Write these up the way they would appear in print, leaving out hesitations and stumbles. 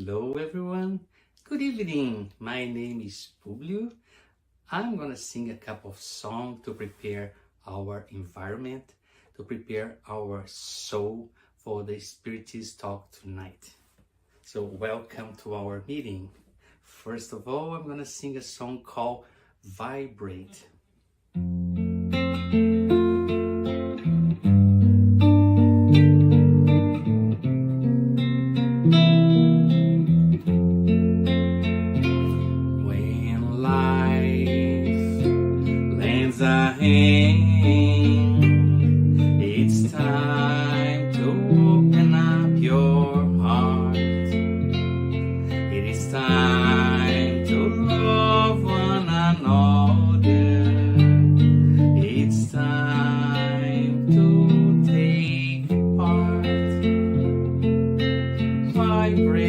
Hello everyone, good evening. My name is Publio. I'm gonna sing a couple of songs to prepare our environment, to prepare our soul for the Spiritist talk tonight. So welcome to our meeting. First of all, I'm gonna sing a song called Vibrate. It's time to open up your heart. It is time to love one another. It's time to take part. Vibrate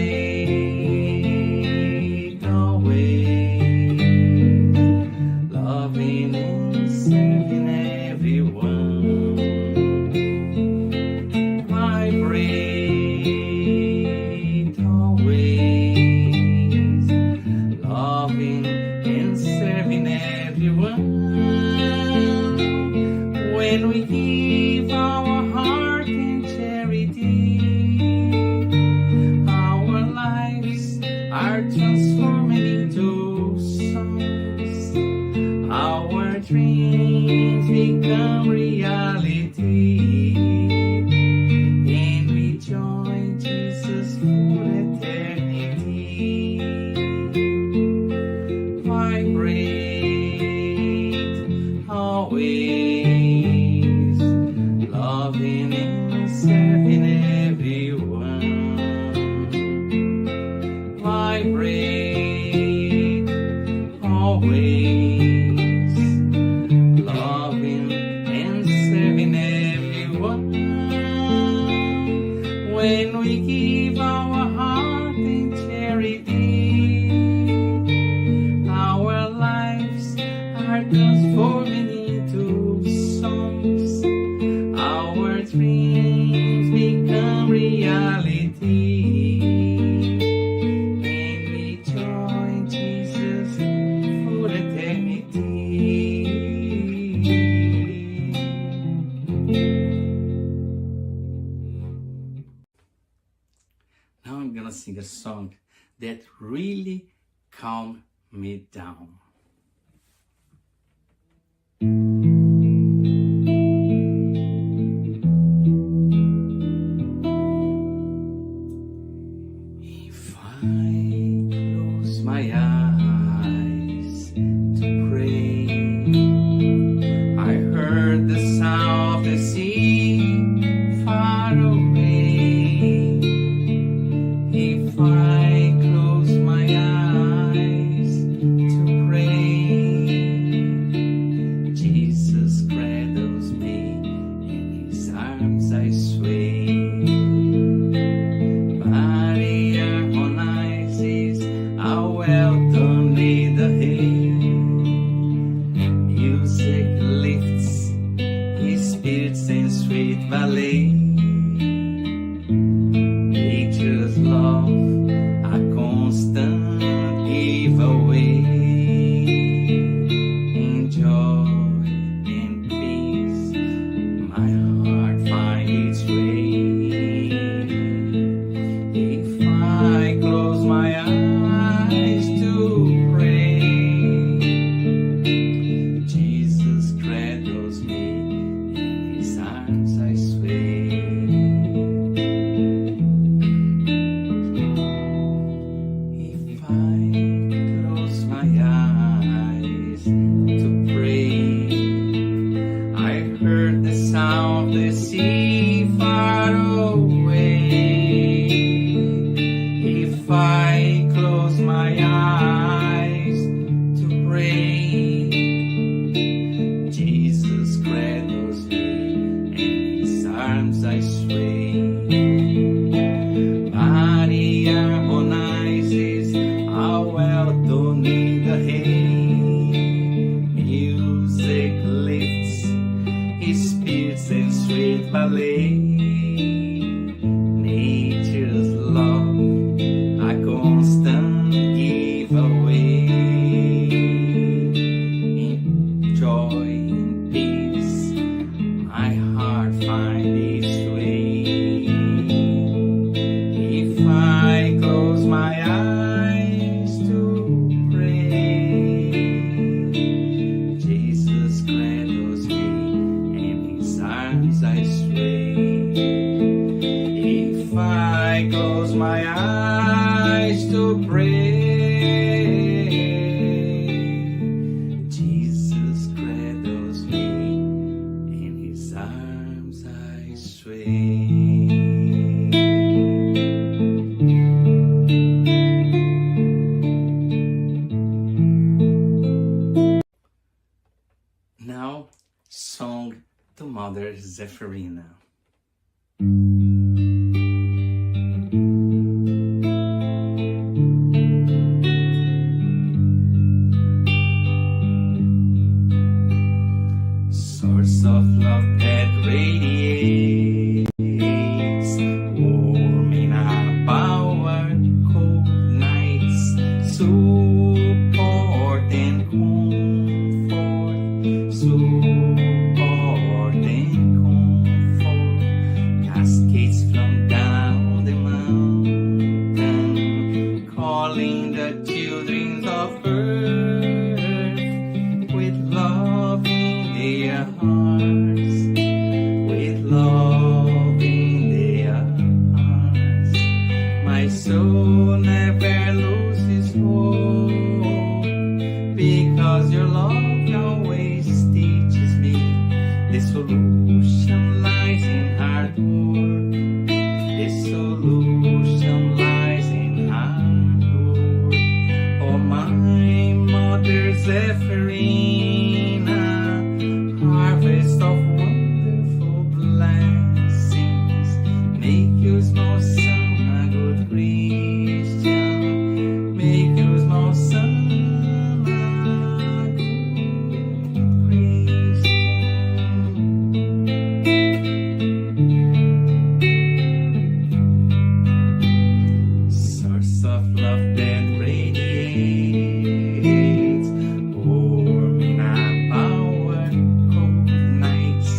away, loving and serving everyone. Vibrate always, loving and serving everyone. When we give our heart in charity, our lives are transforming into songs. Our dreams become reality, and we join Jesus for eternity. Vibrate always, loving and serving everyone. Vibrate always, loving and serving everyone. When we give our heart in charity, our lives are transforming into songs. Our dreams become reality, and we join Jesus for eternity. Now I'm gonna sing a song that really calmed me down. If I close my eyes to pray, I heard the sound of the sea far away. If I close my eyes to pray, I close my eyes to pray, Jesus cradles me, in his arms I sway. Now, song to Mother Zephyrina. Source of love that radiates, warm in our power, cold nights, support and comfort, support and comfort, cascades from down the mountain, calling the children of earth with love in their hearts, with love in their hearts. My soul never loses hope, because your love always teaches me the solution lies in hard work. The solution lies in hard work. Oh, my Mother Zephyrina, harvest of wonderful blessings, make you small son a good Christian, make you small son a good Christian. Source of love that radiates, warm in our power, cold nights,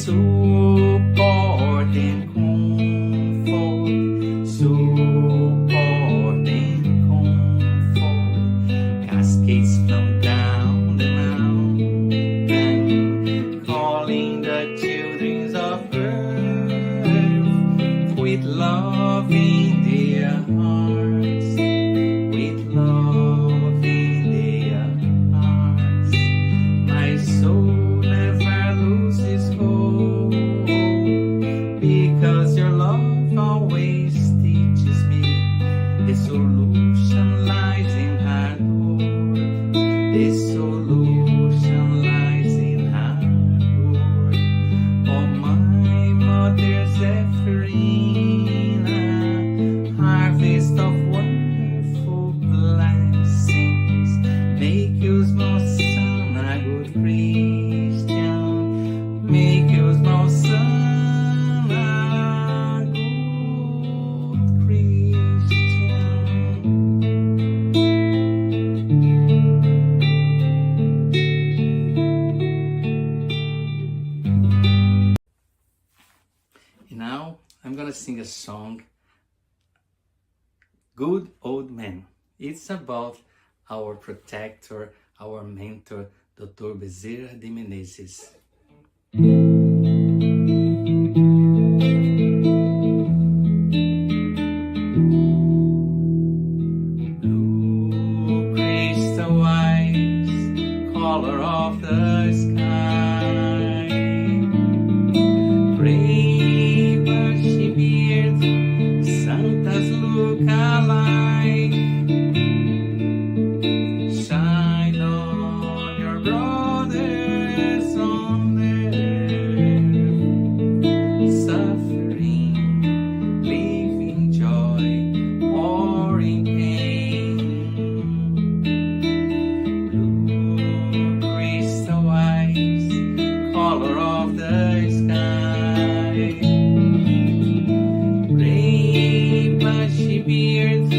support and comfort, support and comfort, cascades from down the mountain, calling the children of earth with love in their hearts, with love in their hearts. My soul never loses hope, because your love always teaches me the solution lies in hard work. The solution lies in hard work. Oh, my Mother Zephyrina, harvest of wonderful blessings, make you small son a good Christian, make you small son a good Christian. And now I'm gonna sing a song, Good Old Man. It's about our protector, our mentor, Dr. Bezerra de Menezes. Blue crystal eyes, color of the sky, gray bushy beard, Santa's look alike. Shine on your brothers on earth, suffering, living joy, or in pain. Blue crystal eyes, color of the sky, gray bushy beard,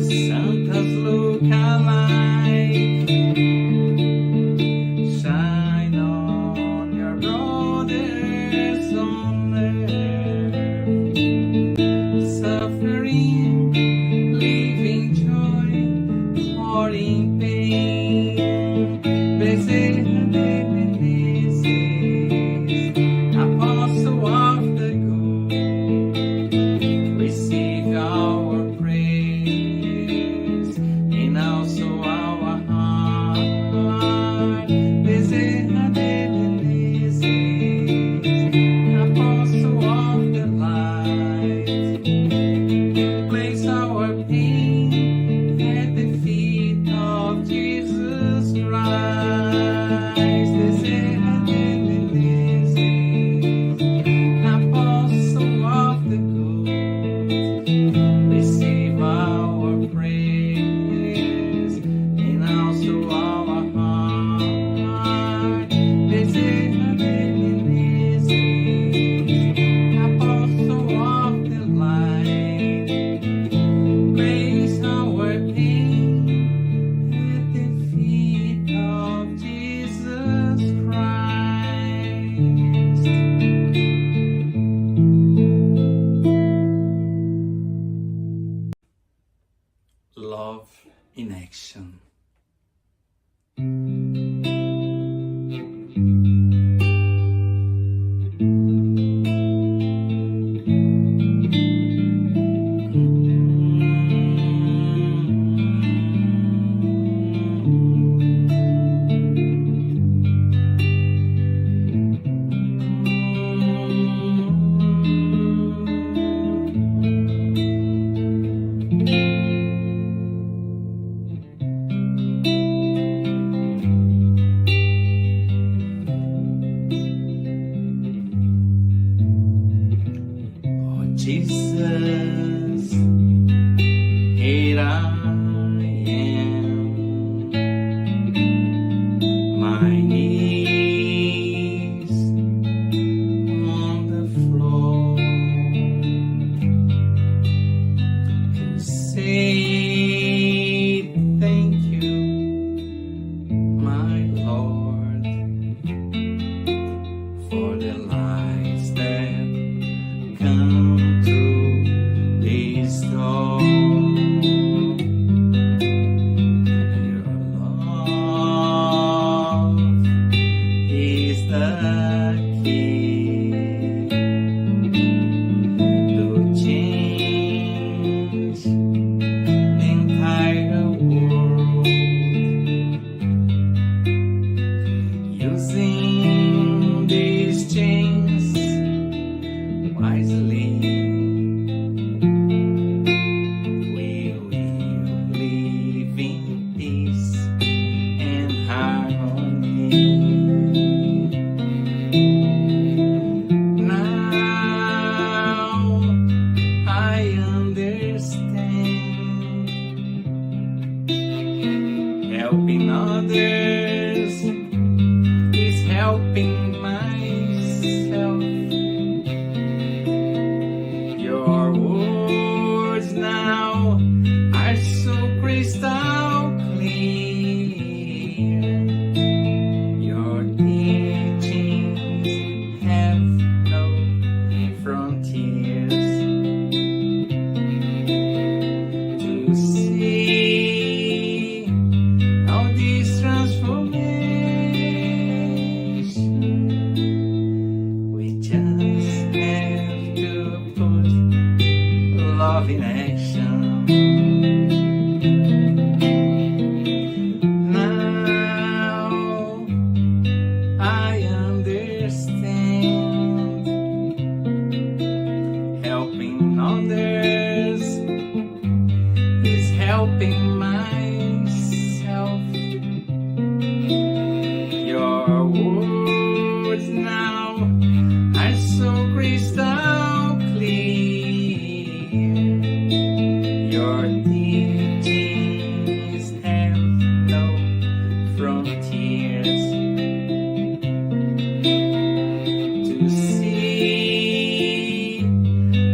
Santa's look alike. Shine on your brothers on earth, suffering, living joy, or in pain. Bezerra de Menezes, Apostle of the Good, receive in action. Oh, Jesus, here I am, my knees on the floor, to say thank you, my Lord, for the lights that come through this door. Your love is the key to change the entire world. Using these chains wisely, we will live in peace and harmony. Now I understand, helping others is helping myself. Your words now are so crystal clear. Your teachings have no frontiers. To see how this transformation, we just have to put love in action. Now I understand, helping others is helping myself. Your words now are so crystal clear. Your teachings have no frontiers. To see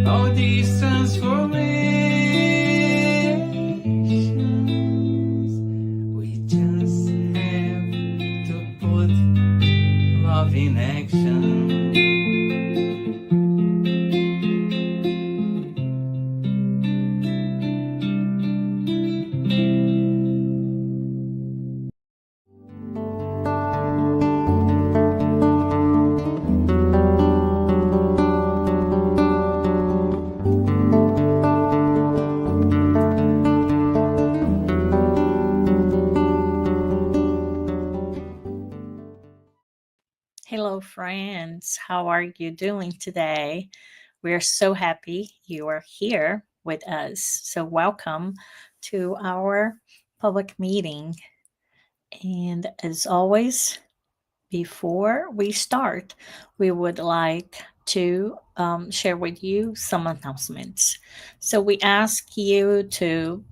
all these transformations, we just have to put love in action. Hello, friends. How are you doing today? We're so happy you are here with us. So, welcome to our public meeting. And as always, before we start, we would like to share with you some announcements. So, we ask you to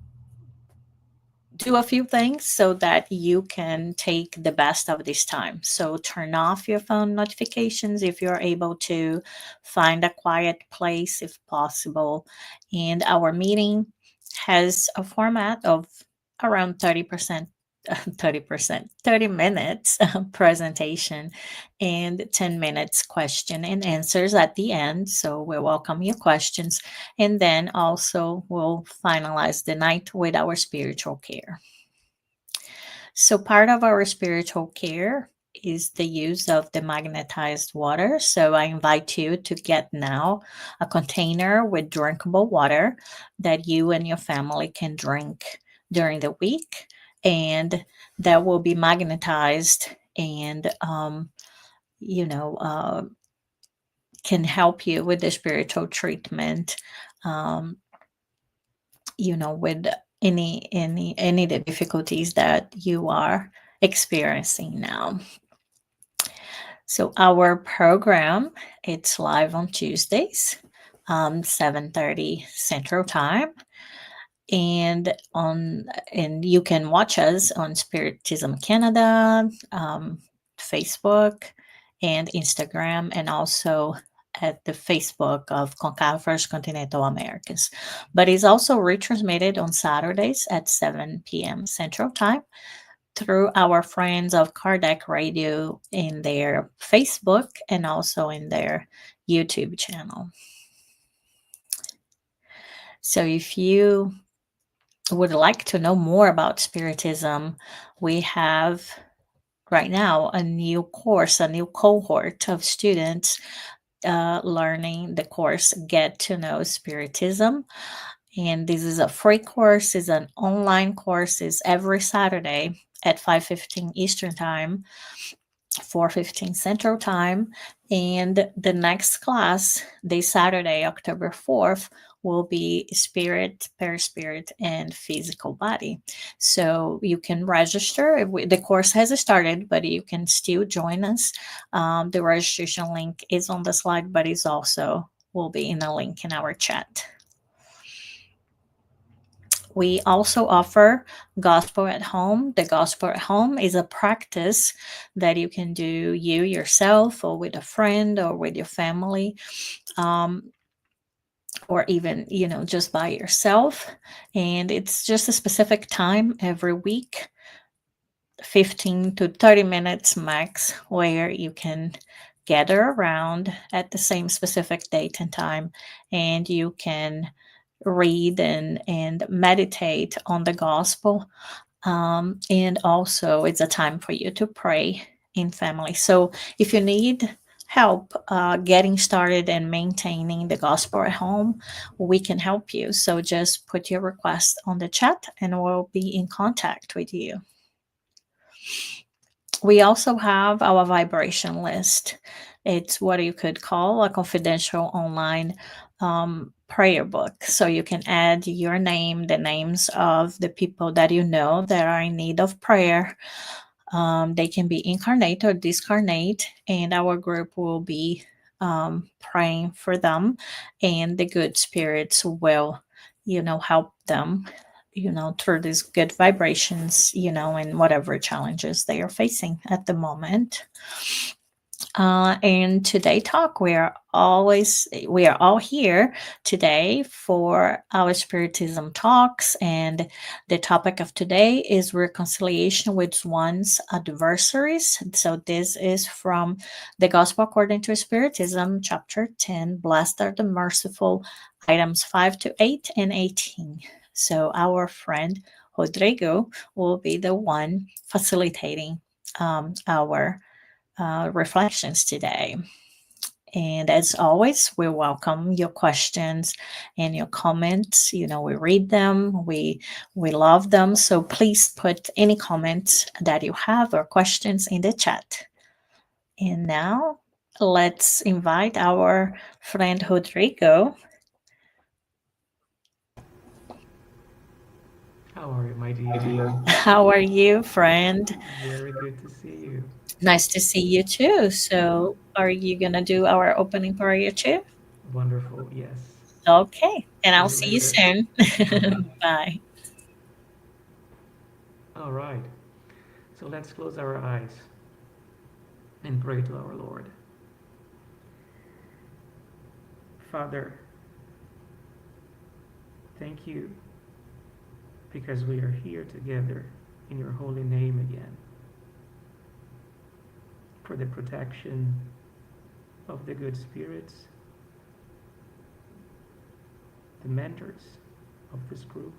do a few things so that you can take the best of this time. So turn off your phone notifications if you're able to, find a quiet place if possible. And our meeting has a format of around 30% 30%, 30 minutes presentation and 10 minutes question and answers at the end. So we welcome your questions. And then also we'll finalize the night with our spiritual care. So part of our spiritual care is the use of the magnetized water. So I invite you to get now a container with drinkable water that you and your family can drink during the week, and that will be magnetized and you know uh, can help you with the spiritual treatment. Um, with any of the difficulties that you are experiencing now. So our program, it's live on Tuesdays, 7:30 Central Time, and you can watch us on Spiritism Canada, Facebook, and Instagram, and also at the Facebook of CONCACAF First Continental Americas. But it's also retransmitted on Saturdays at 7 p.m. Central Time through our friends of Kardec Radio in their Facebook and also in their YouTube channel. So if you would like to know more about Spiritism, we have right now a new course, a new cohort of students learning the course Get to Know Spiritism. And this is a free course, it's an online course, it's every Saturday at 5:15 Eastern Time, 4:15 Central Time. And the next class, this Saturday, October 4th, will be Spirit, Perispirit, and Physical Body. So you can register. The course has started, but you can still join us. The registration link is on the slide, but it's also will be in a link in our chat. We also offer Gospel at Home. The Gospel at Home is a practice that you can do you yourself or with a friend or with your family, or even, just by yourself. And it's just a specific time every week, 15 to 30 minutes max, where you can gather around at the same specific date and time, and you can read and meditate on the gospel. And also, it's a time for you to pray in family. So, if you need help getting started and maintaining the gospel at home, we can help you. So, just put your request on the chat and we'll be in contact with you. We also have our vibration list. It's what you could call a confidential online prayer book. So you can add your name, the names of the people that you know that are in need of prayer. They can be incarnate or discarnate, and our group will be praying for them, and the good spirits will, help them, through these good vibrations, and whatever challenges they are facing at the moment. And today talk, we are all here today for our spiritism talks, and the topic of today is reconciliation with one's adversaries. So this is from the Gospel According to Spiritism, chapter 10, Blessed are the Merciful, items 5 to 8 and 18. So our friend Rodrigo will be the one facilitating our reflections today. And as always, we welcome your questions and your comments. We read them, we love them. So please put any comments that you have or questions in the chat. And now let's invite our friend Rodrigo. How are you, my dear? How are you, friend? Very good to see you. Nice to see you too. So, are you going to do our opening prayer too? Wonderful, yes. Okay. And See I'll you see you later. soon. Bye. Bye. All right, so let's close our eyes and pray to our Lord. Father, thank you because we are here together in your holy name again for the protection of the good spirits, the mentors of this group,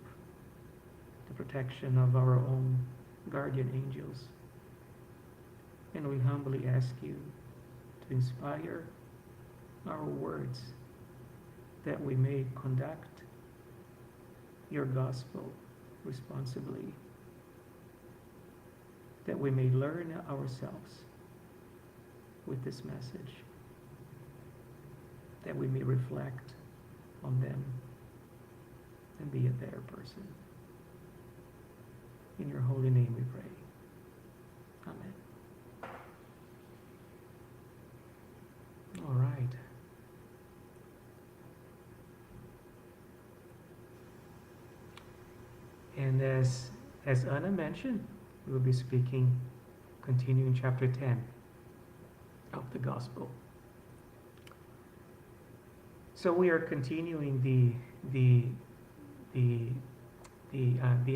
the protection of our own guardian angels. And we humbly ask you to inspire our words that we may conduct your gospel responsibly, that we may learn ourselves with this message, that we may reflect on them and be a better person. In your holy name we pray. Amen. All right. And as Anna mentioned, we will be continuing chapter 10 of the Gospel. So we are continuing the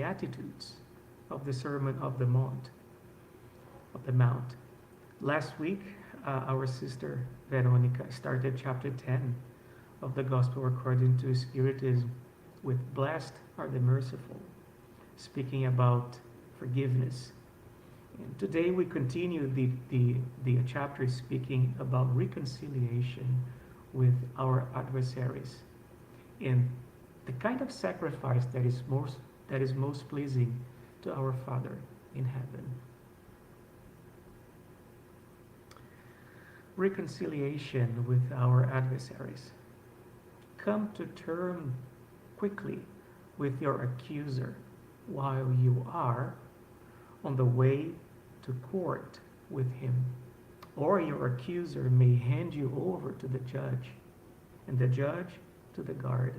attitudes of the Sermon of the Mount. Last week, our sister Veronica started chapter 10 of the Gospel according to Spiritism with "Blessed are the merciful," speaking about forgiveness. And today we continue the chapter speaking about reconciliation with our adversaries and the kind of sacrifice that is most pleasing to our Father in heaven. Reconciliation with our adversaries. Come to terms quickly with your accuser while you are on the way to court with him, or your accuser may hand you over to the judge, and the judge to the guard,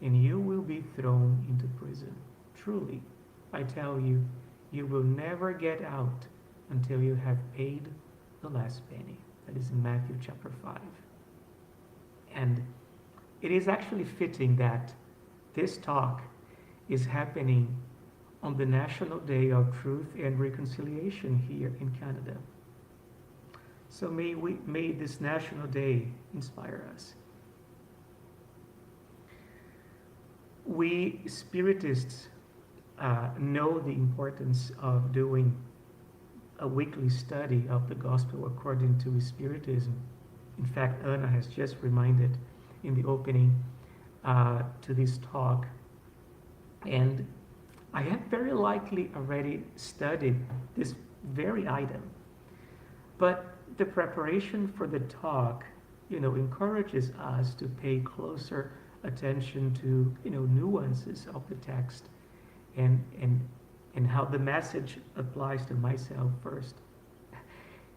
and you will be thrown into prison. Truly, I tell you, you will never get out until you have paid the last penny. That is in Matthew chapter 5. And it is actually fitting that this talk is happening on the National Day of Truth and Reconciliation here in Canada. So may this National Day inspire us. We Spiritists know the importance of doing a weekly study of the Gospel according to Spiritism. In fact, Anna has just reminded in the opening to this talk. And I have very likely already studied this very item. But the preparation for the talk, encourages us to pay closer attention to, nuances of the text and how the message applies to myself first.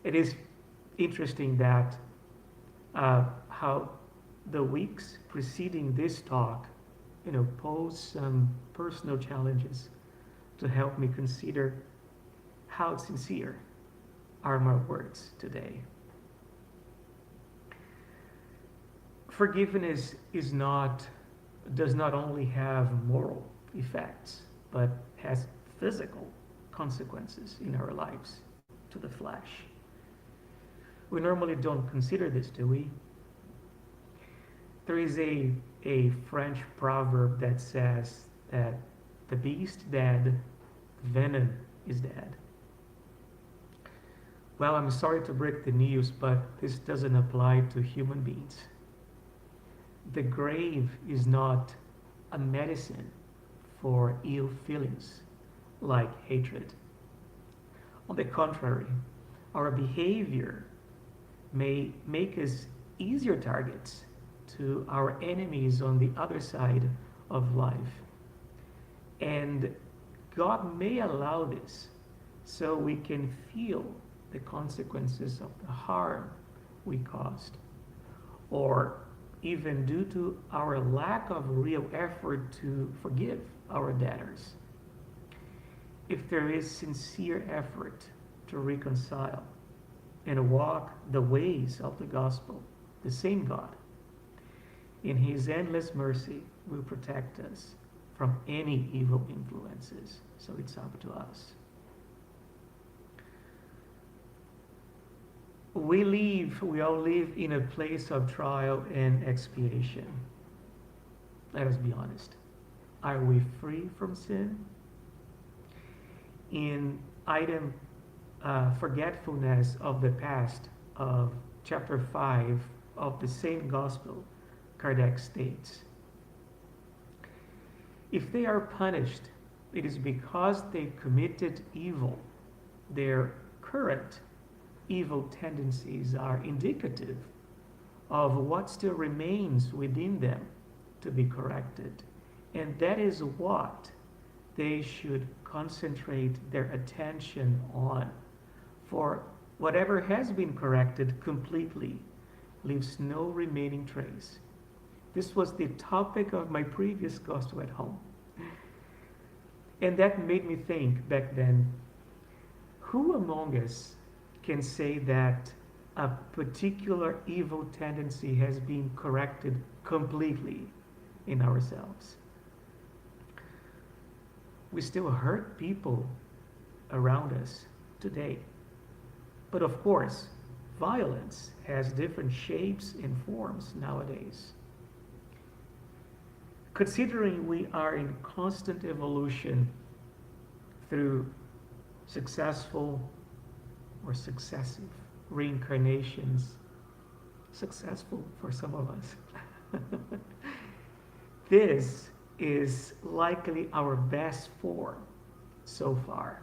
It is interesting that how the weeks preceding this talk, pose some personal challenges to help me consider how sincere are my words today. Forgiveness does not only have moral effects, but has physical consequences in our lives to the flesh. We normally don't consider this, do we? There is a French proverb that says that the beast dead, venom is dead. Well, I'm sorry to break the news, but this doesn't apply to human beings. The grave is not a medicine for ill feelings like hatred. On the contrary, our behavior may make us easier targets to our enemies on the other side of life. And God may allow this so we can feel the consequences of the harm we caused, or even due to our lack of real effort to forgive our debtors. If there is sincere effort to reconcile and walk the ways of the gospel, the same God, in his endless mercy, will protect us from any evil influences. So it's up to us. We all live in a place of trial and expiation. Let us be honest. Are we free from sin? In item forgetfulness of the past of chapter 5 of the same gospel, Kardec states, if they are punished, it is because they committed evil. Their current evil tendencies are indicative of what still remains within them to be corrected. And that is what they should concentrate their attention on. For whatever has been corrected completely leaves no remaining trace. This was the topic of my previous gospel at home. And that made me think back then, who among us can say that a particular evil tendency has been corrected completely in ourselves? We still hurt people around us today. But of course, violence has different shapes and forms nowadays. Considering we are in constant evolution through successful or successive reincarnations, successful for some of us, this is likely our best form so far.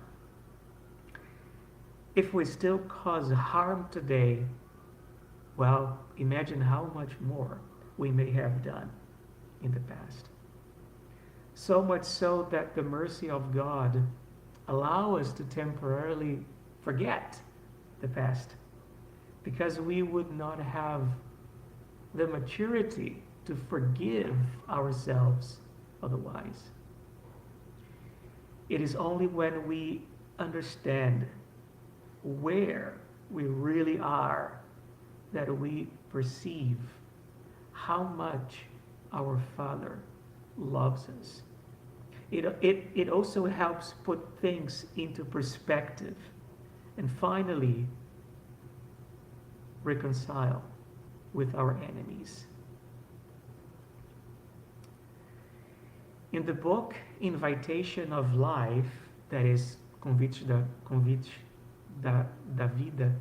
If we still cause harm today, well, imagine how much more we may have done in the past. So much so that the mercy of God allow us to temporarily forget the past, because we would not have the maturity to forgive ourselves otherwise. It is only when we understand where we really are that we perceive how much our Father loves us. It also helps put things into perspective and finally reconcile with our enemies. In the book Invitation of Life, that is Convite da Vida,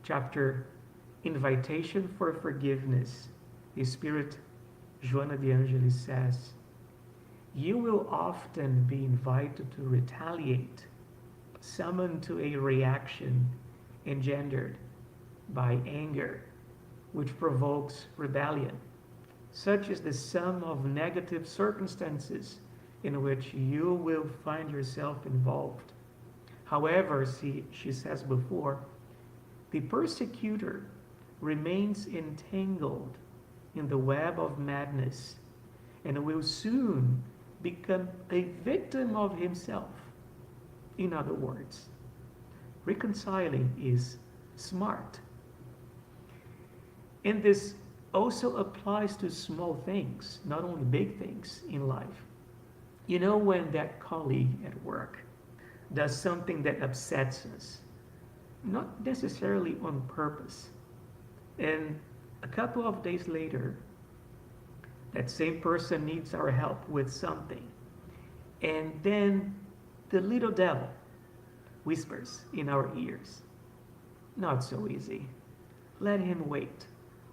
chapter Invitation for Forgiveness, the Spirit Joana de Angelis says, you will often be invited to retaliate, summoned to a reaction engendered by anger, which provokes rebellion. Such is the sum of negative circumstances in which you will find yourself involved. However, she says before, the persecutor remains entangled in the web of madness and will soon become a victim of himself. In other words, reconciling is smart. And this also applies to small things, not only big things in life. You know, when that colleague at work does something that upsets us, not necessarily on purpose, and a couple of days later, that same person needs our help with something, and then the little devil whispers in our ears, not so easy. Let him wait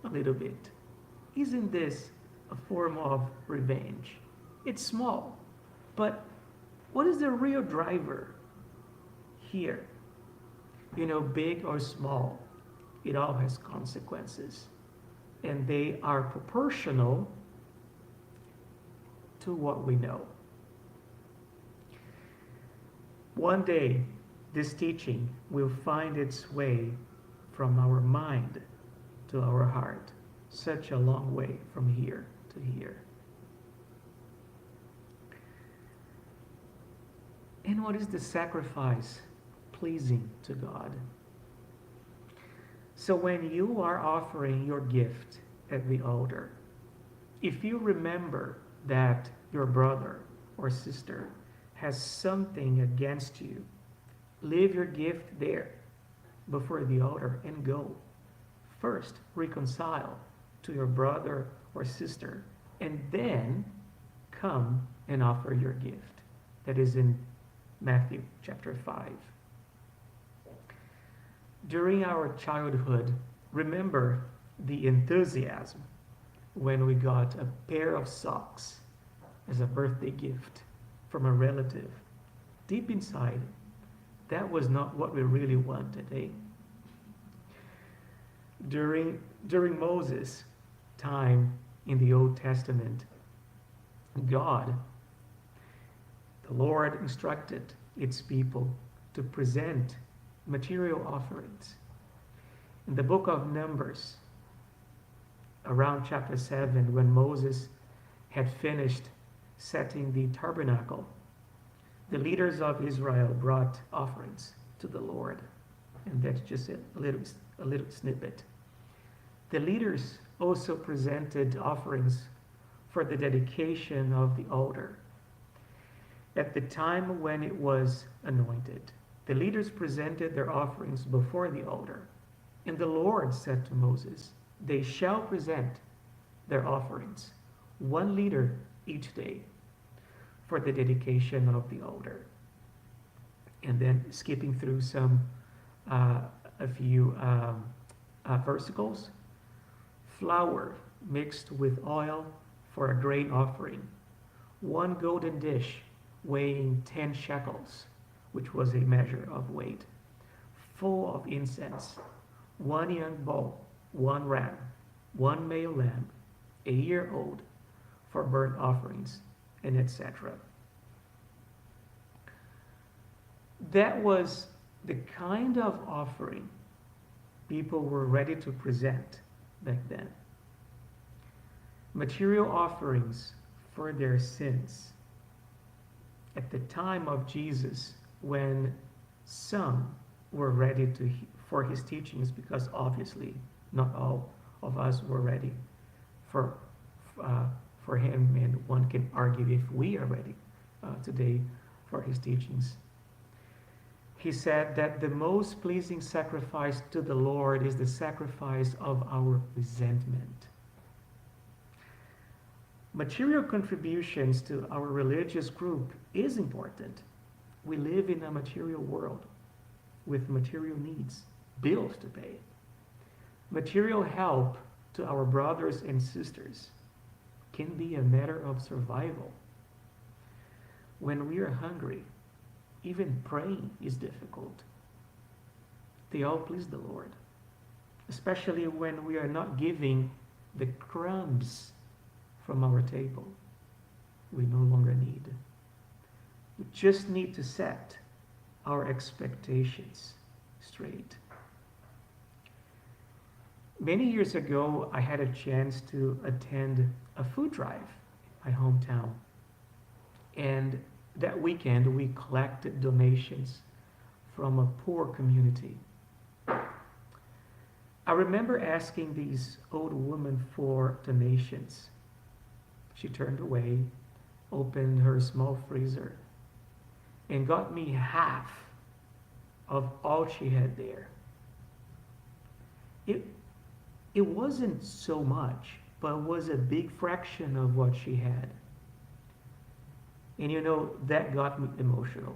a little bit. Isn't this a form of revenge? It's small, but what is the real driver here? You know, big or small, it all has consequences, and they are proportional to what we know. One day, this teaching will find its way from our mind to our heart, such a long way from here to here. And what is the sacrifice pleasing to God? So when you are offering your gift at the altar, if you remember that your brother or sister has something against you, leave your gift there before the altar and go. First, reconcile to your brother or sister, and then come and offer your gift. That is in Matthew chapter 5. During our childhood, remember the enthusiasm when we got a pair of socks as a birthday gift from a relative. Deep inside, that was not what we really wanted, eh? During Moses' time in the Old Testament, God, the Lord, instructed its people to present material offerings. In the book of Numbers, around chapter 7, when Moses had finished setting the tabernacle, the leaders of Israel brought offerings to the Lord. And that's just a little snippet. The leaders also presented offerings for the dedication of the altar. At the time when it was anointed, the leaders presented their offerings before the altar. And the Lord said to Moses, "They shall present their offerings, one leader each day, for the dedication of the altar." And then skipping through a few versicles, flour mixed with oil for a grain offering, one golden dish weighing 10 shekels, which was a measure of weight, full of incense, one young bull, one ram, one male lamb, a year old, for burnt offerings, and etc. That was the kind of offering people were ready to present back then. Material offerings for their sins. At the time of Jesus, when some were ready for his teachings, because obviously not all of us were ready for him, and one can argue if we are ready today for his teachings. He said that the most pleasing sacrifice to the Lord is the sacrifice of our resentment. Material contributions to our religious group is important. We live in a material world with material needs, bills to pay. Material help to our brothers and sisters can be a matter of survival. When we are hungry, even praying is difficult. They all please the Lord, especially when we are not giving the crumbs from our table we no longer need. We just need to set our expectations straight. Many years ago, I had a chance to attend a food drive in my hometown. And that weekend, we collected donations from a poor community. I remember asking this old woman for donations. She turned away, opened her small freezer, and got me half of all she had there. It wasn't so much, but it was a big fraction of what she had. And you know, that got me emotional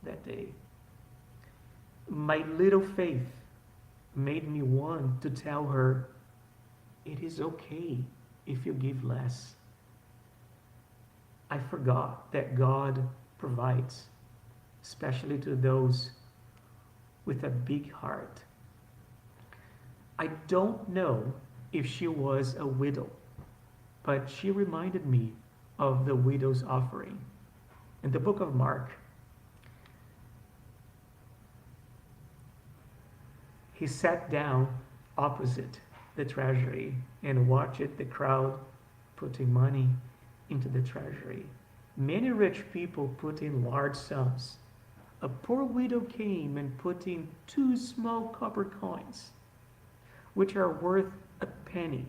that day. My little faith made me want to tell her, it is okay if you give less. I forgot that God provides, especially to those with a big heart. I don't know if she was a widow, but she reminded me of the widow's offering. In the book of Mark, he sat down opposite the treasury and watched the crowd putting money into the treasury. Many rich people put in large sums. A poor widow came and put in 2 small copper coins, which are worth a penny.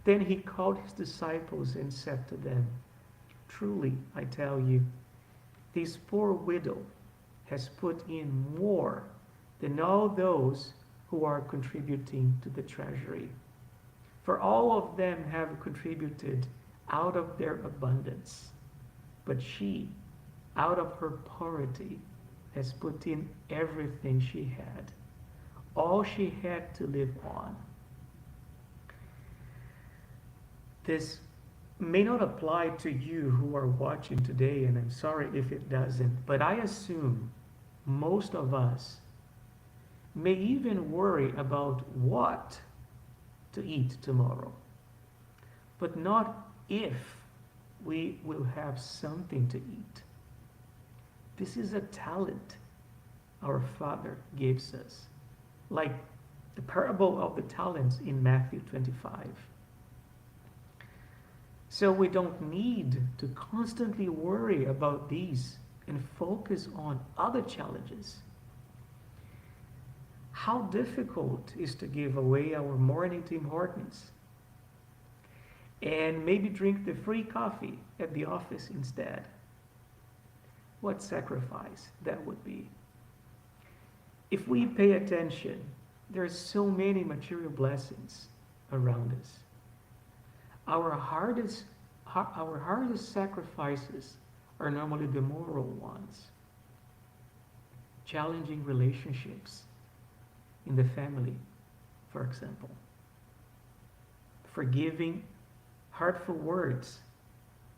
Then he called his disciples and said to them, Truly, I tell you, this poor widow has put in more than all those who are contributing to the treasury. For all of them have contributed out of their abundance, but she, out of her poverty, has put in everything she had, all she had to live on. This may not apply to you who are watching today, and I'm sorry if it doesn't, but I assume most of us may even worry about what to eat tomorrow, but not if we will have something to eat. This is a talent our Father gives us, like the parable of the talents in Matthew 25. So we don't need to constantly worry about these and focus on other challenges. How difficult is to give away our morning Tim Hortons and maybe drink the free coffee at the office instead. What sacrifice that would be. If we pay attention, there are so many material blessings around us. Our hardest sacrifices are normally the moral ones. Challenging relationships in the family, for example. Forgiving hurtful words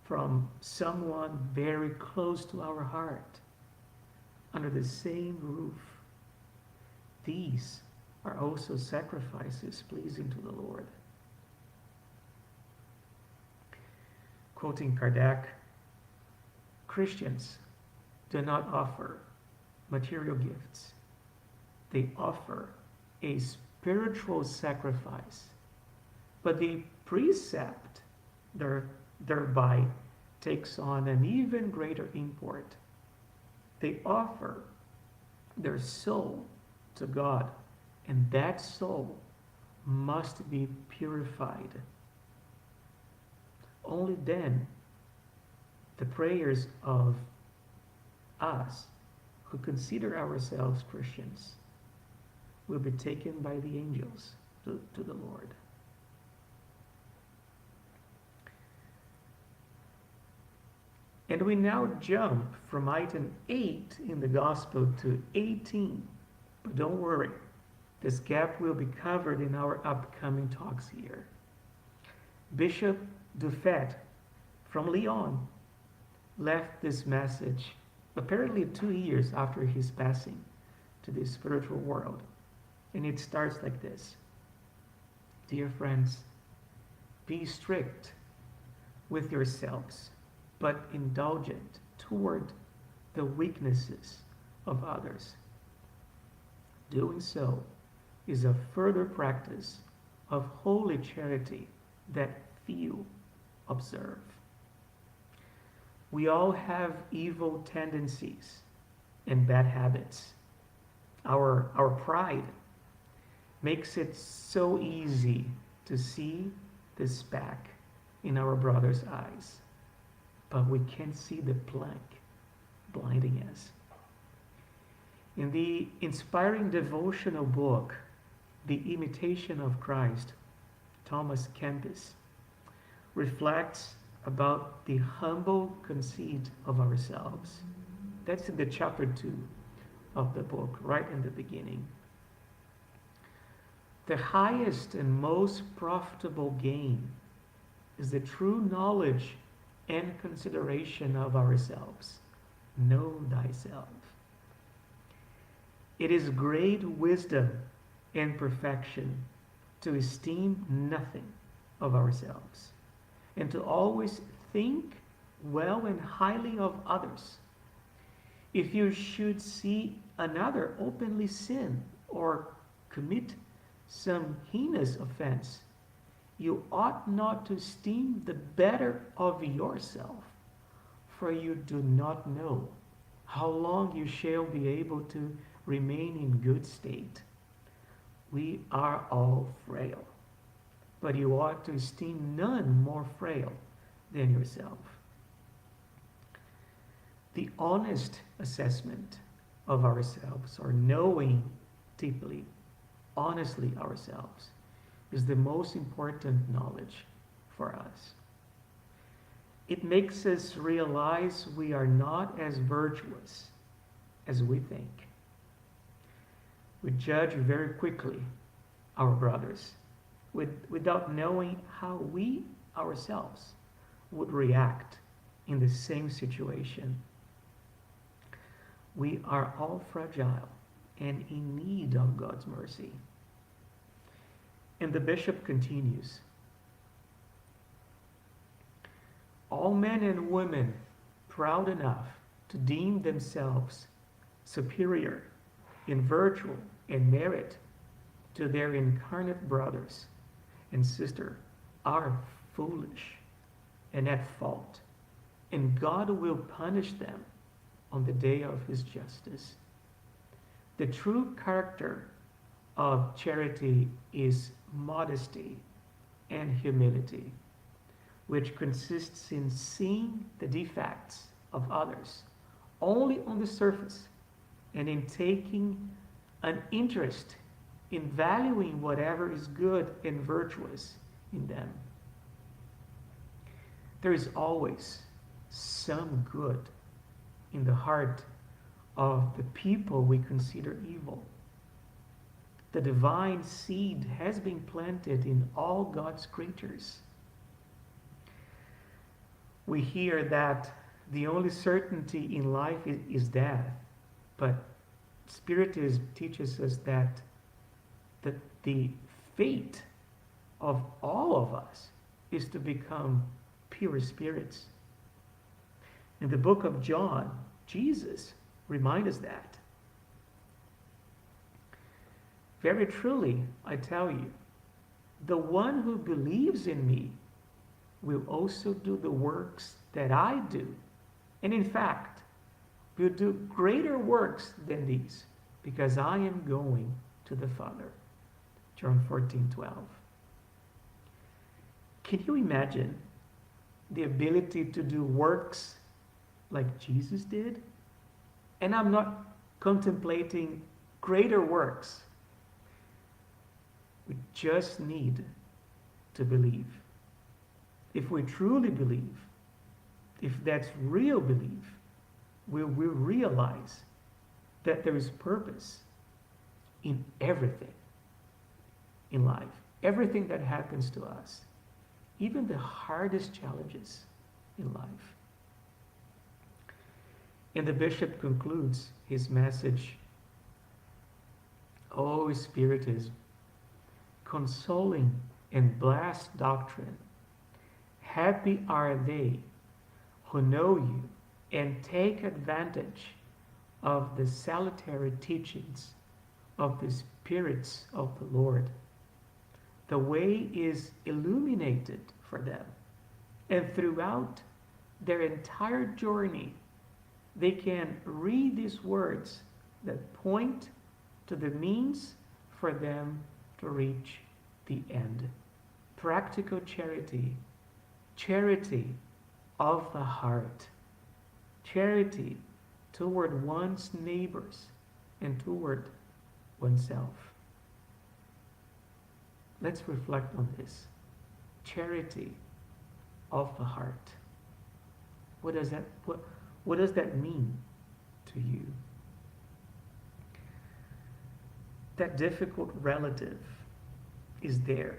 from someone very close to our heart under the same roof. These are also sacrifices pleasing to the Lord. Quoting Kardec, Christians do not offer material gifts. They offer a spiritual sacrifice, but the precept thereby takes on an even greater import. They offer their soul to God, and that soul must be purified. Only then the prayers of us who consider ourselves Christians will be taken by the angels to the Lord. And we now jump from item 8 in the Gospel to 18. But don't worry, this gap will be covered in our upcoming talks here. Bishop Dufet from Lyon left this message apparently 2 years after his passing to the spiritual world. And it starts like this. Dear friends, be strict with yourselves, but indulgent toward the weaknesses of others. Doing so is a further practice of holy charity that few observe. We all have evil tendencies and bad habits. Our pride makes it so easy to see the speck in our brother's eyes, but we can't see the plank blinding us. In the inspiring devotional book, The Imitation of Christ, Thomas Kempis reflects about the humble conceit of ourselves. That's in the chapter 2 of the book, right in the beginning. The highest and most profitable gain is the true knowledge and consideration of ourselves. Know thyself. It is great wisdom and perfection to esteem nothing of ourselves, and to always think well and highly of others. If you should see another openly sin or commit some heinous offense, you ought not to esteem the better of yourself, for you do not know how long you shall be able to remain in good state. We are all frail, but you ought to esteem none more frail than yourself. The honest assessment of ourselves, or knowing deeply, honestly ourselves, is the most important knowledge for us. It makes us realize we are not as virtuous as we think. We judge very quickly our brothers without knowing how we ourselves would react in the same situation. We are all fragile and in need of God's mercy. And the bishop continues, all men and women proud enough to deem themselves superior in virtue and merit to their incarnate brothers and sisters are foolish and at fault, and God will punish them on the day of his justice. The true character of charity is modesty and humility, which consists in seeing the defects of others only on the surface and in taking an interest in valuing whatever is good and virtuous in them. There is always some good in the heart of the people we consider evil. The divine seed has been planted in all God's creatures. We hear that the only certainty in life is death, but Spiritism teaches us that the fate of all of us is to become pure spirits. In the book of John, Jesus reminds us that. Very truly, I tell you, the one who believes in me will also do the works that I do, and in fact, will do greater works than these, because I am going to the Father. John 14:12. Can you imagine the ability to do works like Jesus did? And I'm not contemplating greater works. We just need to believe. If we truly believe, if that's real belief, we will realize that there is purpose in everything in life, everything that happens to us, even the hardest challenges in life. And the bishop concludes his message, O Spiritism, consoling and blessed doctrine, happy are they who know you and take advantage of the salutary teachings of the spirits of the Lord. The way is illuminated for them, and throughout their entire journey, they can read these words that point to the means for them to reach the end. Practical charity, charity of the heart, charity toward one's neighbors and toward oneself. Let's reflect on this. Charity of the heart. What does that mean to you? That difficult relative is there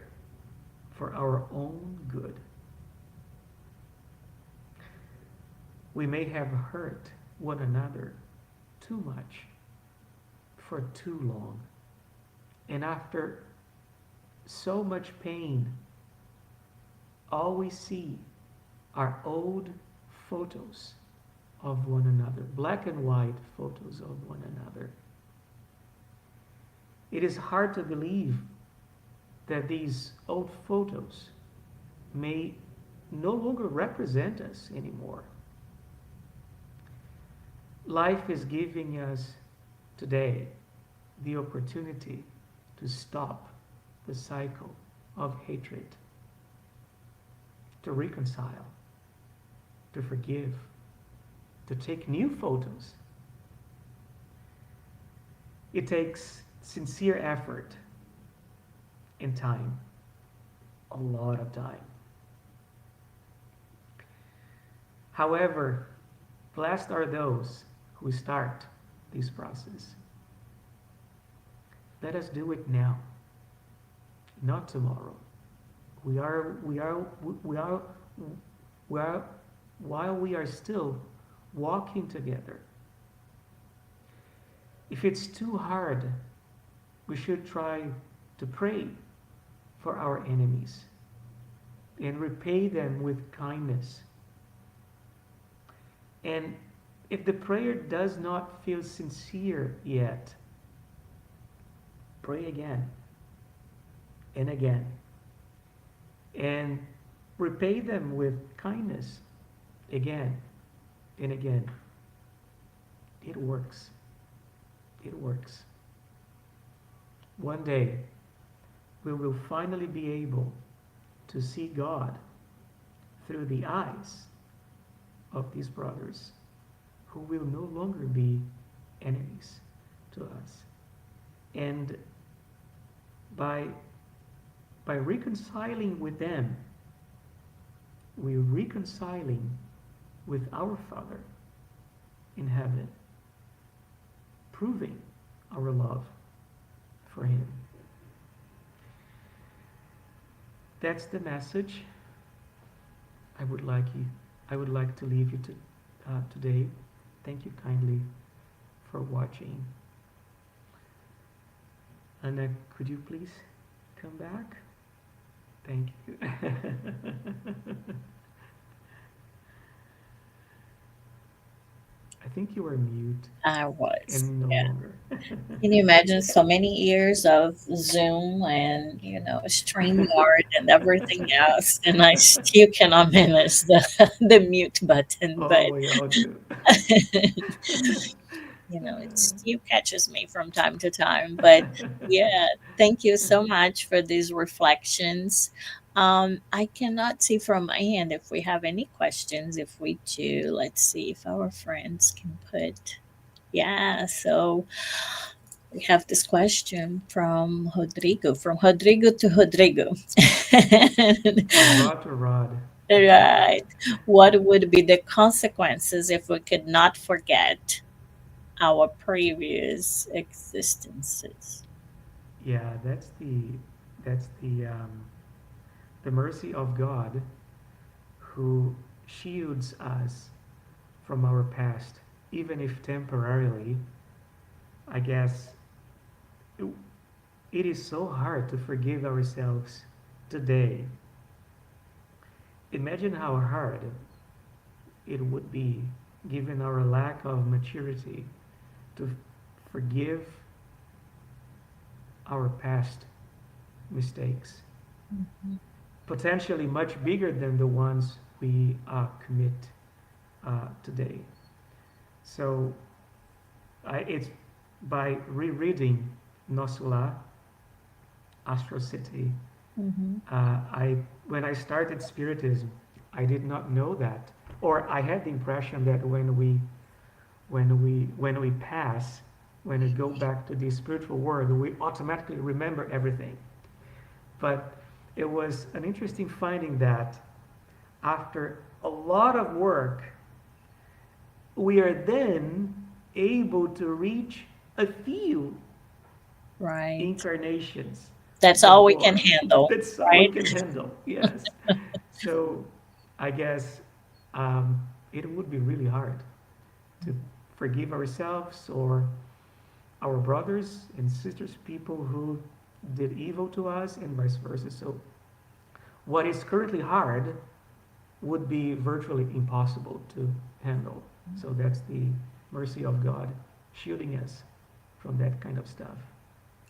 for our own good. We may have hurt one another too much for too long. And after so much pain, all we see are old photos of one another, black and white photos of one another. It is hard to believe that these old photos may no longer represent us anymore. Life is giving us today the opportunity to stop the cycle of hatred, to reconcile, to forgive, to take new photos. It takes sincere effort and time, a lot of time. However, blessed are those who start this process. Let us do it now, not tomorrow. We are, we are, we are, we are, while we are still walking together. If it's too hard, we should try to pray for our enemies and repay them with kindness. And if the prayer does not feel sincere yet, pray again and again and repay them with kindness again and again. It works. It works. One day, we will finally be able to see God through the eyes of these brothers who will no longer be enemies to us. And by, by reconciling with them, we're reconciling with our Father in heaven, proving our love for Him. That's the message I would like to leave you today. Thank you kindly for watching. Anna, could you please come back? Thank you. I think you were mute I was. and no Yeah. longer. Can you imagine so many years of Zoom and, StreamYard and everything else, and I still cannot manage the mute button, Oh, but we all do. it still catches me from time to time. But yeah, thank you so much for these reflections. I cannot see from my end if we have any questions. If we do, let's see if our friends can put. Yeah, so we have this question from Rodrigo to Rodrigo. From rod to rod. Right. What would be the consequences if we could not forget our previous existences? Yeah, that's the mercy of God who shields us from our past, even if temporarily. I guess it, it is so hard to forgive ourselves today. Imagine how hard it would be, given our lack of maturity, to forgive our past mistakes, Mhm. potentially much bigger than the ones we commit today. So it's by rereading Nosula, Astro City. Mhm. I when I started Spiritism, I did not know that, or I had the impression that when we pass, when we go back to the spiritual world, we automatically remember everything. But it was an interesting finding that after a lot of work, we are then able to reach a few Right. incarnations That's all we can before. handle, That's all we right? can handle. Yes. So I guess it would be really hard to forgive ourselves or our brothers and sisters, people who did evil to us, and vice versa. So what is currently hard would be virtually impossible to handle. So that's the mercy of God shielding us from that kind of stuff.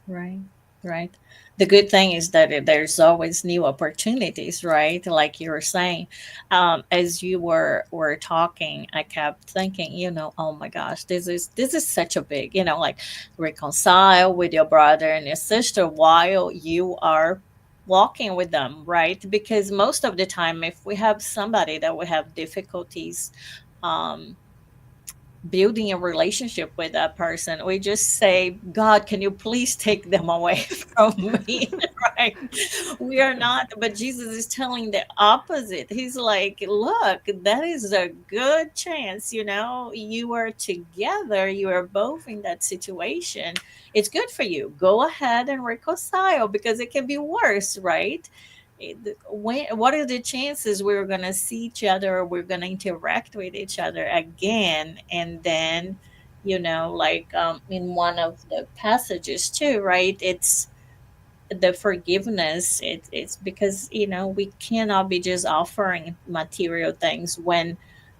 Right, right. The good thing is that there's always new opportunities, right? Like you were saying, as you were talking, I kept thinking, oh my gosh, this is such a big, like reconcile with your brother and your sister while you are walking with them, right? Because most of the time, if we have somebody that we have difficulties, um, building a relationship with that person. We just say, God, can you please take them away from me? Right? We are not, but Jesus is telling the opposite. He's like, look, that is a good chance. You are together, you are both in that situation. It's good for you. Go ahead and reconcile because it can be worse, right? What are the chances we're going to see each other, or we're going to interact with each other again? And then, like in one of the passages too, right? It's the forgiveness. It's because we cannot be just offering material things when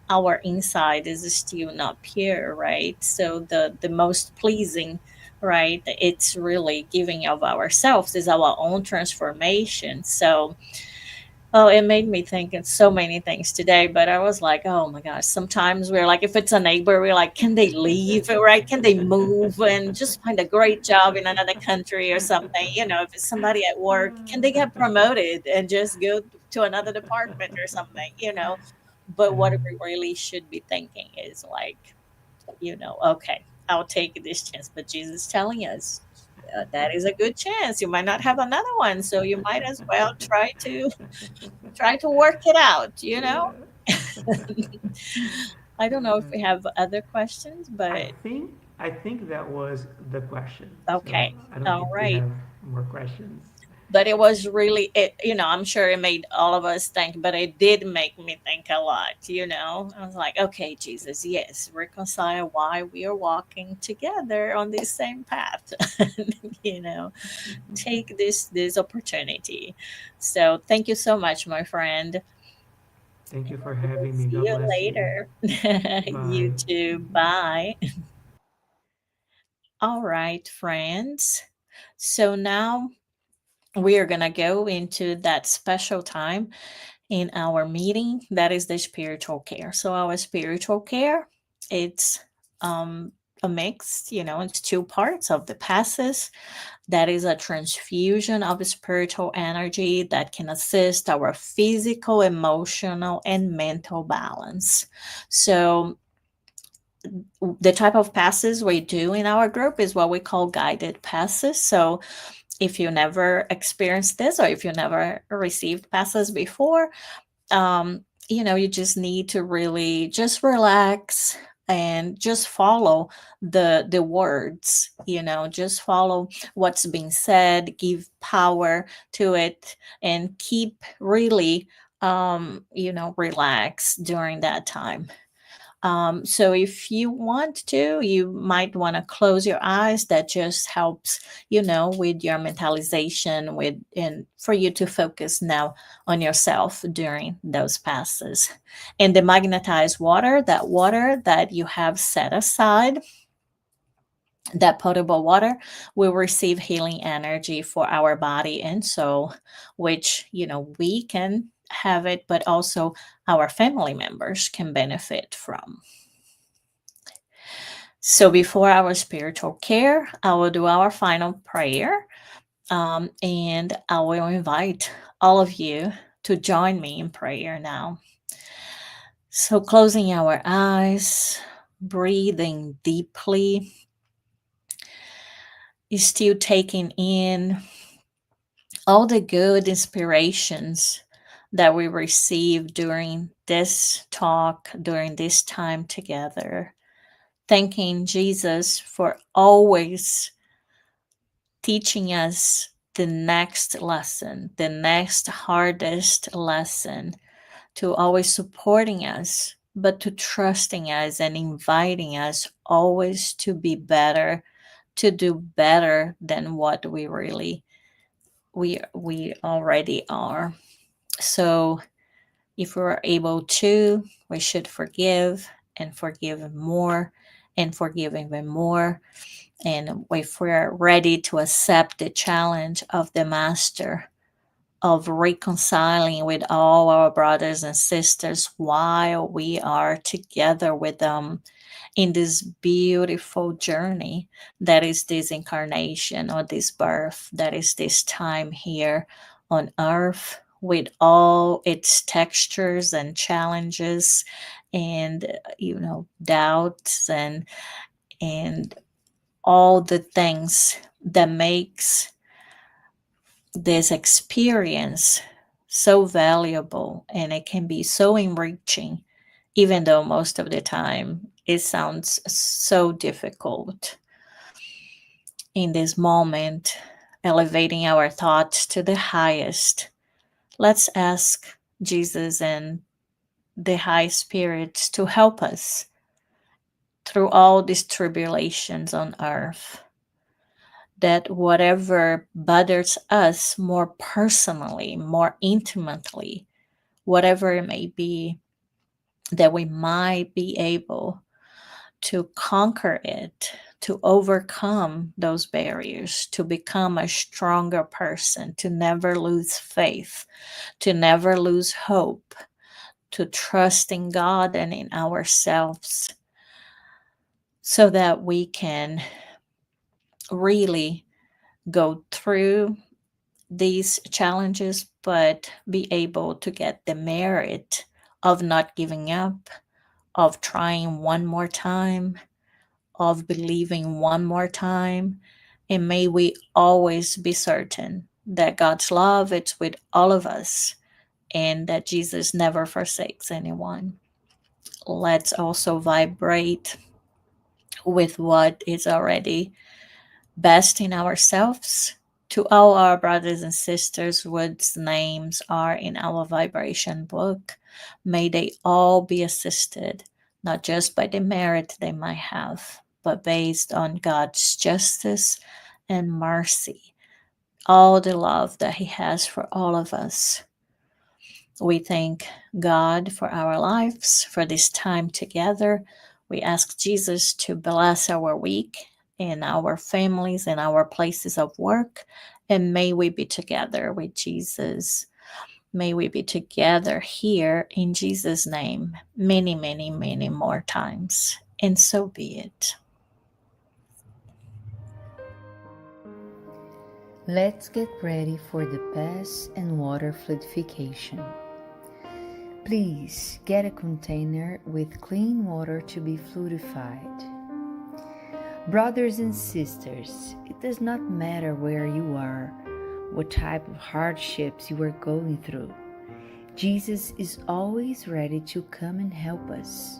our inside is still not pure, right? So the most pleasing, right, it's really giving of ourselves, is our own transformation. So, oh, it made me think of so many things today, but I was like, oh my gosh, sometimes we're like, if it's a neighbor, we're like, can they leave, right? Can they move and just find a great job in another country or something? If it's somebody at work, can they get promoted and just go to another department or something, But what we really should be thinking is like, okay, I'll take this chance. But Jesus is telling us that is a good chance. You might not have another one, so you might as well try to work it out. I don't know if we have other questions, I but think I think that was the question. So okay. I don't All think we right. have more questions. But it was really I'm sure it made all of us think, but it did make me think a lot. I was like, okay, Jesus, yes, reconcile why we are walking together on this same path. you know, take this opportunity. So thank you so much, my friend. Thank you for We will having me. see God you bless you. later. You Bye. too. Bye. All right, friends. So now we are going to go into that special time in our meeting, that is the spiritual care. So our spiritual care, it's a mix, it's two parts of the passes. That is a transfusion of spiritual energy that can assist our physical, emotional, and mental balance. So the type of passes we do in our group is what we call guided passes. So if you never experienced this, or if you never received passes before, you just need to really just relax and just follow the words, just follow what's being said, give power to it, and keep really relax during that time. So if you want to, you might want to close your eyes. That just helps, with your mentalization, with and for you to focus now on yourself during those passes. And the magnetized water, that water that you have set aside, that potable water, will receive healing energy for our body and soul, which we can have it, but also our family members can benefit from. So before our spiritual care, I will do our final prayer, and I will invite all of you to join me in prayer now. So closing our eyes, breathing deeply, still taking in all the good inspirations that we receive during this talk, during this time together. Thanking Jesus for always teaching us the next lesson, the next hardest lesson, to always supporting us, but to trusting us and inviting us always to be better, to do better than what we already are. So if we're able to, we should forgive and forgive more and forgive even more. And if we're ready to accept the challenge of the Master of reconciling with all our brothers and sisters while we are together with them in this beautiful journey that is this incarnation or this birth, that is this time here on earth with all its textures and challenges and doubts and all the things that makes this experience so valuable, and it can be so enriching, even though most of the time it sounds so difficult. In this moment, elevating our thoughts to the highest, let's ask Jesus and the high spirits to help us through all these tribulations on earth. That whatever bothers us more personally, more intimately, whatever it may be, that we might be able to conquer it, to overcome those barriers, to become a stronger person, to never lose faith, to never lose hope, to trust in God and in ourselves, so that we can really go through these challenges, but be able to get the merit of not giving up, of trying one more time, of believing one more time. And may we always be certain that God's love is with all of us and that Jesus never forsakes anyone. Let's also vibrate with what is already best in ourselves. To all our brothers and sisters whose names are in our vibration book, may they all be assisted, not just by the merit they might have, but based on God's justice and mercy, all the love that He has for all of us. We thank God for our lives, for this time together. We ask Jesus to bless our week and our families and our places of work. And may we be together with Jesus. May we be together here in Jesus' name many, many, many more times. And so be it. Let's get ready for the pass and water fluidification. Please get a container with clean water to be fluidified. Brothers and sisters, it does not matter where you are, what type of hardships you are going through. Jesus is always ready to come and help us.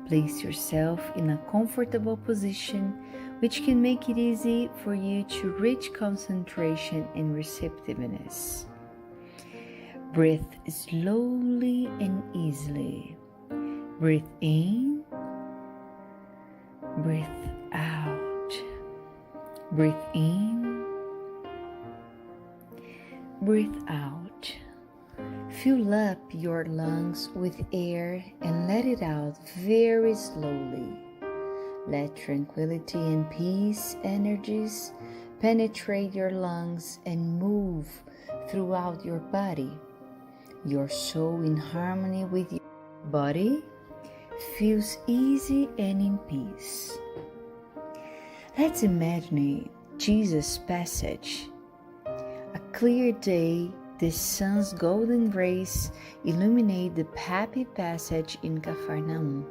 Place yourself in a comfortable position which can make it easy for you to reach concentration and receptiveness. Breathe slowly and easily. Breathe in, breathe out. Breathe in, breathe out. Fill up your lungs with air and let it out very slowly. Let tranquility and peace energies penetrate your lungs and move throughout your body. Your soul in harmony with your body feels easy and in peace. Let's imagine Jesus' passage. A clear day, the sun's golden rays illuminate the happy passage in Capernaum.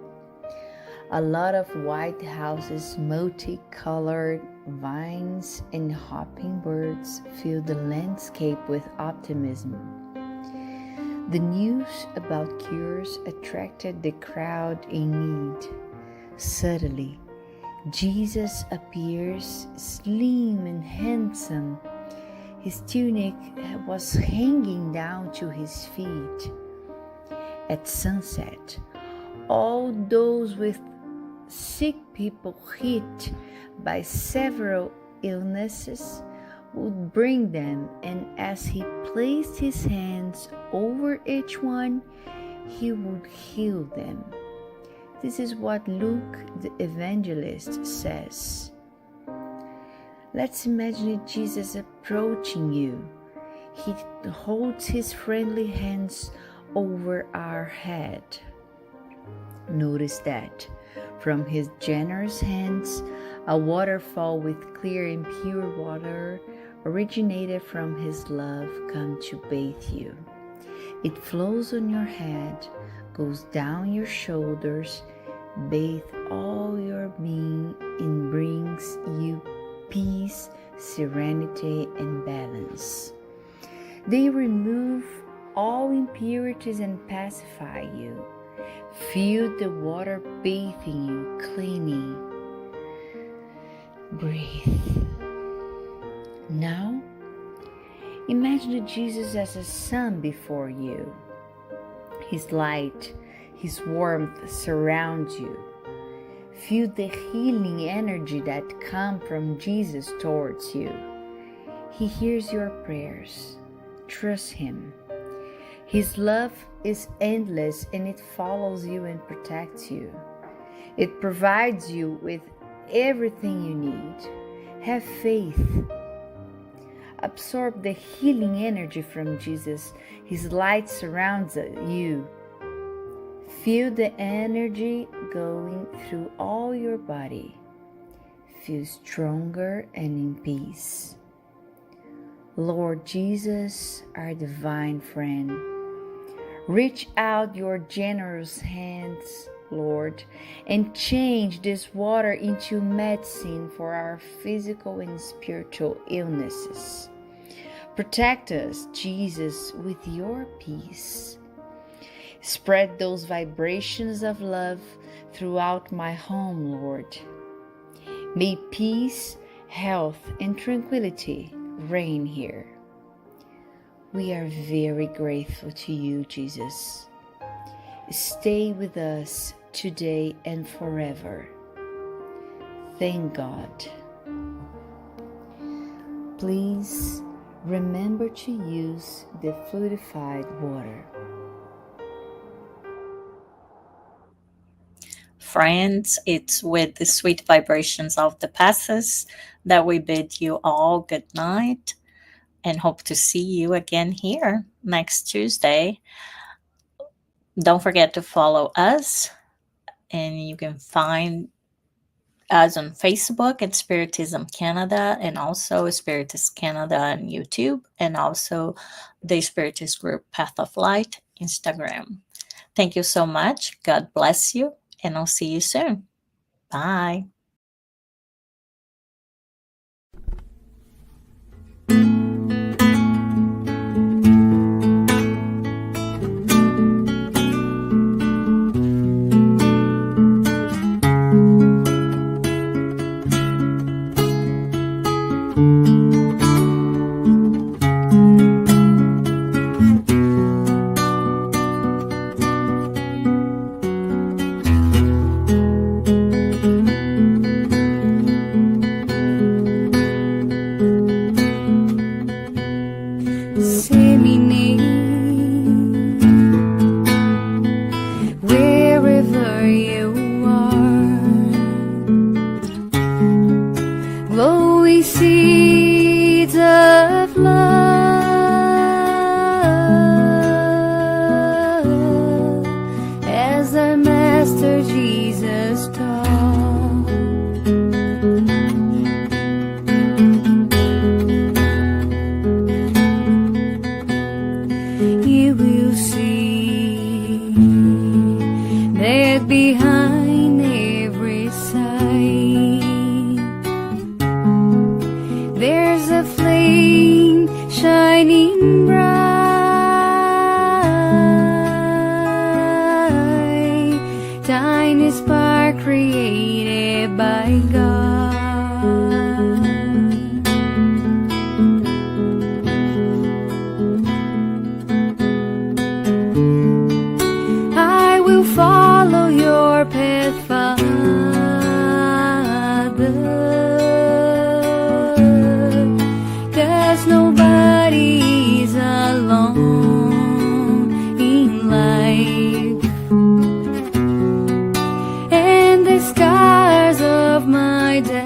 A lot of white houses, multicolored vines, and hopping birds fill the landscape with optimism. The news about cures attracted the crowd in need. Suddenly, Jesus appears slim and handsome. His tunic was hanging down to his feet. At sunset, all those with sick people hit by several illnesses would bring them, and as he placed his hands over each one, he would heal them. This is what Luke the evangelist says. Let's imagine Jesus approaching you. He holds his friendly hands over our head. Notice that from his generous hands, a waterfall with clear and pure water originated from his love come to bathe you. It flows on your head, goes down your shoulders, bathes all your being, and brings you peace, serenity, and balance. They remove all impurities and pacify you. Feel the water bathing you, cleaning. Breathe. Now, imagine Jesus as a sun before you. His light, His warmth surrounds you. Feel the healing energy that comes from Jesus towards you. He hears your prayers. Trust Him. His love is endless and it follows you and protects you. It provides you with everything you need. Have faith. Absorb the healing energy from Jesus. His light surrounds you. Feel the energy going through all your body. Feel stronger and in peace. Lord Jesus, our divine friend, reach out your generous hands, Lord, and change this water into medicine for our physical and spiritual illnesses. Protect us, Jesus, with your peace. Spread those vibrations of love throughout my home, Lord. May peace, health, and tranquility reign here. We are very grateful to you, Jesus. Stay with us today and forever. Thank God. Please remember to use the fluidified water. Friends, it's with the sweet vibrations of the passes that we bid you all good night and hope to see you again here next Tuesday. Don't forget to follow us, and you can find us on Facebook at Spiritism Canada, and also Spiritist Canada on YouTube, and also the Spiritist group Path of Light Instagram. Thank you so much. God bless you, and I'll see you soon. Bye. Wherever you are, glowing seeds of love, as our Master Jesus taught. You will see that behind every sight there's a flame shining bright, tiny spark created by God. I will follow your path, Father, 'cause nobody's alone in life, and the scars of my destiny